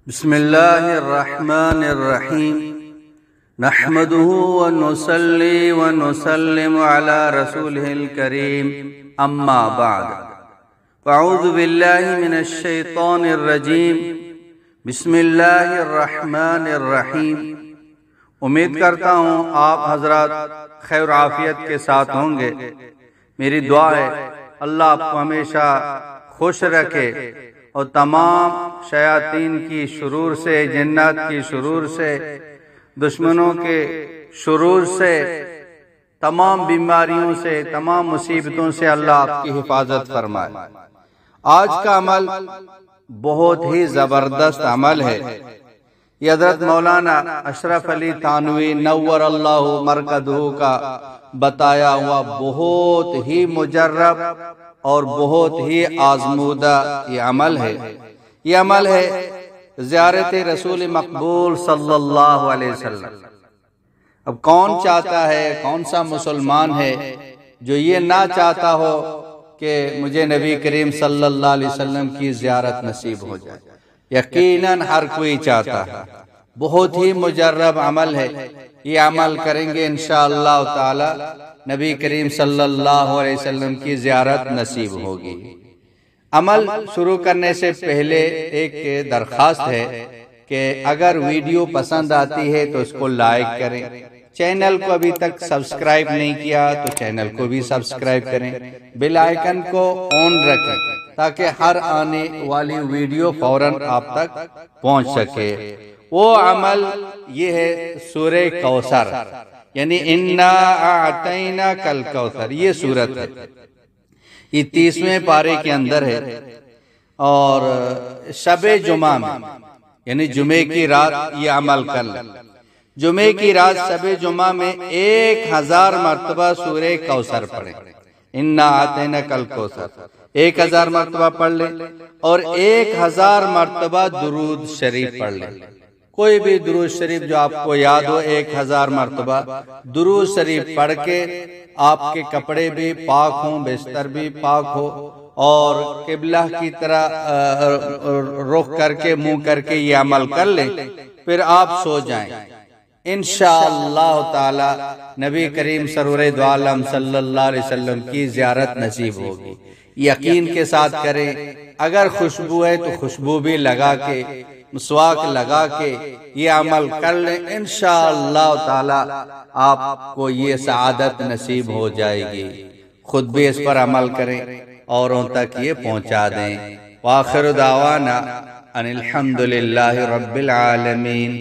बिस्मिल्लाहिर्रहमानिर्रहीम नहमदुहु व नुसल्ली व नुसल्लिमु अला रसूलिहिल करीम अम्मा बाद अऊज़ु बिल्लाहि मिनश शैतानिर रजीम बिस्मिल्लाहिर्रहमानिर्रहीम। उम्मीद करता हूँ आप हजरात खैर आफियत के साथ होंगे। मेरी दुआ है अल्लाह आपको हमेशा खुश रखे और तमाम शयातीन की शुरूर से, जिन्नात की शुरूर से, दुश्मनों के शुरूर से, तमाम बीमारियों से, तमाम मुसीबतों से अल्लाह आपकी हिफाजत फरमाए। आज का अमल बहुत ही जबरदस्त अमल है। ये हज़रत मौलाना अशरफ अली थानवी नव्वर अल्लाहु मरकदहू का बताया हुआ बहुत ही मुजर्रब और बहुत ही आजमूदा ये अमल है। ये अमल है ज़ियारत रसूल मकबूल सल्लल्लाहु अलैहि वसल्लम। अब कौन चाहता है, कौन सा मुसलमान है जो ये ना चाहता हो कि मुझे नबी करीम सल्लल्लाहु अलैहि वसल्लम की ज़ियारत नसीब हो जाए। यकीनन हर कोई चाहता है। बहुत ही मुजर्रब अमल है। ये अमल करेंगे इंशाअल्लाह ताला नबी करीम सल्लल्लाहु अलैहि वसल्लम की ज़ियारत नसीब होगी। अमल शुरू करने से पहले एक दरख्वास्त है कि अगर वीडियो पसंद आती है तो उसको लाइक करें। चैनल को अभी तक सब्सक्राइब नहीं किया तो चैनल को भी सब्सक्राइब करें। बेल आइकन को ऑन रखें ताकि हर आने वाली वीडियो फौरन आप तक पहुंच सके। वो अमल ये है सूरे कौसर, यानी इन्ना आतैना कल कौसर। ये सूरत है, ये 30वें पारे के अंदर है और शबे जुमा में, यानी जुमे की रात ये अमल कर लें। जुमे की रात शबे जुमा में 1000 मरतबा सूरे कौसर पढ़े। इन्ना आतैना कल कौसर 1000 मरतबा पढ़ ले और 1000 मरतबा दुरूद शरीफ पढ़ ले। कोई भी दुरूद शरीफ जो आपको याद हो 1000 मरतबा दुरूद शरीफ पढ़ के आपके कपड़े भी पाक हों, बिस्तर भी पाक हो और किबला की तरह रुख करके मुंह करके ये अमल कर लें, फिर आप सो जाएं। इंशाअल्लाह ताला नबी करीम सरवरे दो आलम सल्लल्लाहु अलैहि वसल्लम की ज़ियारत नसीब होगी। यकीन के साथ करें। अगर खुशबू है तो खुशबू भी लगा के, मुस्वाक लगा के ये अमल कर लें। इंशाअल्लाह ताला आपको ये सआदत नसीब हो जाएगी। खुद भी इस पर अमल करें, औरों तक ये पहुंचा दें। वाखिर दावाना अनिल हम्दुलिल्लाहि रब्बिल आलमीन।